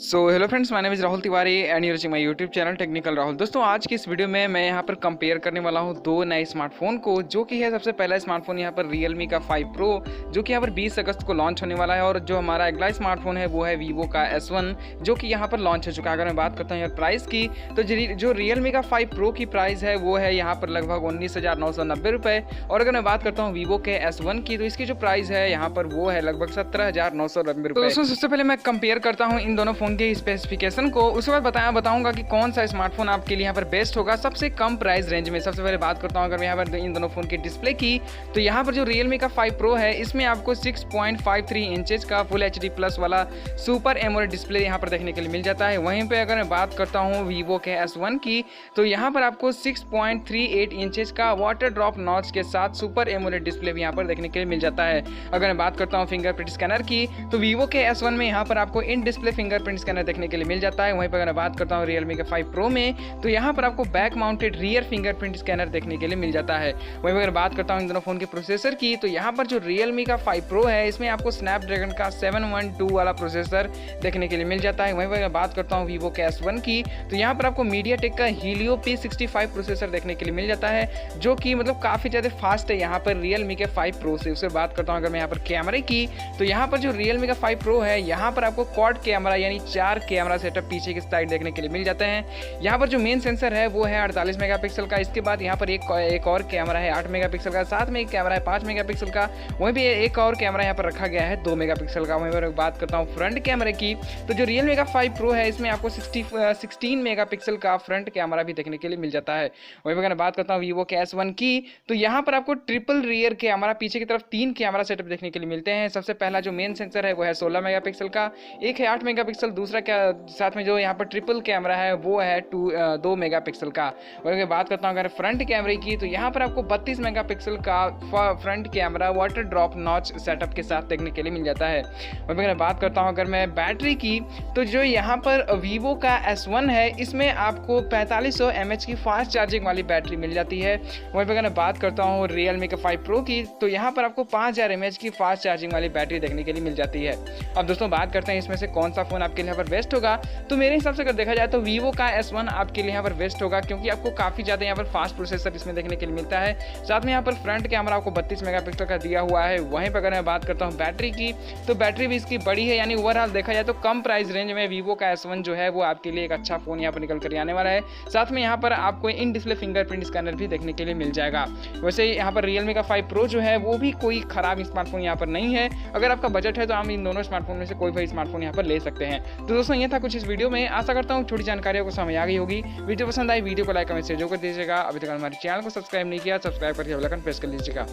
Hello friends, my name is Rahul Tiwari and your watching my YouTube channel technical Rahul. दोस्तों, आज की इस वीडियो में मैं यहाँ पर कंपेयर करने वाला हूँ दो नए स्मार्टफोन को, जो कि है सबसे पहला स्मार्टफोन यहाँ पर Realme का 5 Pro, जो कि यहाँ पर 20 अगस्त को लॉन्च होने वाला है। और जो हमारा अगला स्मार्टफोन है वो है Vivo का S1, जो कि यहाँ पर लॉन्च हो चुका है। अगर मैं बात करता हूँ यार प्राइस की, तो जो Realme का 5 Pro की प्राइस है वो है यहाँ पर लगभग 19,990 रुपये। और अगर मैं बात करता हूँ Vivo के S1 की, तो इसकी जो प्राइस है यहाँ पर वो है लगभग 17,990 रुपये। तो दोस्तों, सबसे पहले मैं कंपेयर करता हूँ इन दोनों फोन के स्पेसिफिकेशन को, उसके बाद बताऊंगा कि कौन सा स्मार्टफोन आपके लिए यहाँ पर बेस्ट होगा सबसे कम प्राइस रेंज में। सबसे पहले बात करता हूँ अगर मैं यहाँ पर इन दोनों फोन की डिस्प्ले की, तो यहाँ पर जो Realme का 5 Pro है, इसमें आपको 6.53 इंचेस का फुल HD प्लस वाला सुपर एमोलेड डिस्प्ले यहाँ पर देखने के लिए मिल जाता है। वहीं पे अगर मैं बात करता हूँ Vivo के S1 की, तो यहाँ पर आपको 6.38 इंचेस का वाटर ड्रॉप नॉच के साथ सुपर एमोलेड डिस्प्ले भी यहाँ पर देखने के लिए मिल जाता है। अगर मैं बात करता हूँ फिंगरप्रिंट स्कैनर की, तो Vivo के S1 में यहाँ पर आपको इन डिस्प्ले फिंगरप्रिंट स्कैनर देखने के लिए मिल जाता है। वहीं पर अगर मैं बात करता हूँ Realme के 5 Pro में, तो यहाँ पर आपको back mounted rear fingerprint scanner देखने के लिए मिल जाता है। वहीं पर अगर बात करता हूँ इन दोनों फोन के प्रोसेसर की, तो यहाँ पर जो Realme का 5 Pro है, इसमें आपको स्नैपड्रैगन का 712 वाला प्रोसेसर देखने के लिए मिल जाता है। वहीं पर अगर बात करता हूँ Vivo के S1 की, तो यहाँ पर आपको मीडियाटेक का Helio P65 प्रोसेसर देखने के लिए मिल जाता है, जो कि मतलब काफ़ी ज़्यादा फास्ट है यहाँ पर Realme के 5 Pro से। उससे बात करता हूँ अगर मैं यहाँ पर कैमरे की, तो यहाँ पर जो Realme का 5 Pro है, यहाँ पर आपको क्वाड कैमरा यानी 4 कैमरा सेटअप पीछे की साइड देखने के लिए मिल जाते हैं। यहाँ पर जो मेन सेंसर है वो है 48 मेगापिक्सल का। इसके बाद यहाँ पर एक और कैमरा है 8 मेगापिक्सल का, साथ में एक कैमरा है 5 मेगापिक्सल का। वहीं पे एक और कैमरा यहाँ पर रखा गया है 2 मेगापिक्सल का। वहीं पर बात करता हूँ फ्रंट कैमरे की, तो जो Realme का 5 Pro है, इसमें आपको 16 मेगापिक्सल का फ्रंट कैमरा भी देखने के लिए मिल जाता है। वहीं पर अगर बात करता हूँ Vivo के S1 की, तो यहाँ पर आपको ट्रिपल रियर कैमरा, पीछे की तरफ 3 कैमरा सेटअप देखने के लिए मिलते हैं। सबसे पहला जो मेन सेंसर है वो है 16 मेगापिक्सल का, एक है 8 मेगापिक्सल, दूसरा साथ में जो यहाँ पर ट्रिपल कैमरा है वो है 2 मेगापिक्सल का। और अगर बात करता हूँ अगर फ्रंट कैमरे की, तो यहाँ पर आपको 32 मेगापिक्सल का front camera water drop notch setup के साथ देखने के लिए मिल जाता है। और अगर बात करता हूँ अगर मैं बैटरी की, तो जो यहाँ पर Vivo का S1 है, इसमें आपको 4500 mAh की फास्ट चार्जिंग वाली बैटरी मिल जाती है। वहीं पर अगर मैं बात करता हूँ Realme के 5 Pro की, तो यहाँ पर आपको 5000 mAh की फास्ट चार्जिंग वाली बैटरी देखने के लिए मिल जाती है। अब दोस्तों, बात करते हैं इसमें से कौन सा फोन आपके लिए यहाँ पर बेस्ट होगा। तो मेरे हिसाब से अगर देखा जाए तो Vivo का S1 आपके लिए यहाँ पर बेस्ट होगा, क्योंकि आपको काफ़ी ज़्यादा यहाँ पर फास्ट प्रोसेसर इसमें देखने के लिए मिलता है। साथ में यहाँ पर फ्रंट कैमरा आपको 32 मेगापिक्सल का दिया हुआ है। वहीं पर अगर मैं बात करता हूँ बैटरी की, तो बैटरी भी इसकी बड़ी है, यानी ओवरऑल देखा जाए तो कम प्राइस रेंज में Vivo का S1 जो है वो आपके लिए एक अच्छा फ़ोन यहाँ पर निकल कर आने वाला है। साथ में यहाँ पर आपको इन डिस्प्ले फिंगरप्रिंट स्कैनर भी देखने के लिए मिल जाएगा। वैसे यहाँ पर Realme का 5 Pro जो है वो भी कोई खराब स्मार्टफोन यहाँ पर नहीं है। अगर आपका बजट है तो आप इन दोनों स्मार्टफोन में से कोई भी स्मार्टफोन यहाँ पर ले सकते हैं। तो दोस्तों, ये था कुछ इस वीडियो में। आशा करता हूँ छोटी जानकारियों को समझ आ गई होगी। वीडियो पसंद आई, वीडियो को लाइक कमेंट शेयर जरूर कर दीजिएगा। अभी तक हमारे चैनल को सब्सक्राइब नहीं किया, सब्सक्राइब करके बेल आइकन प्रेस कर लीजिएगा।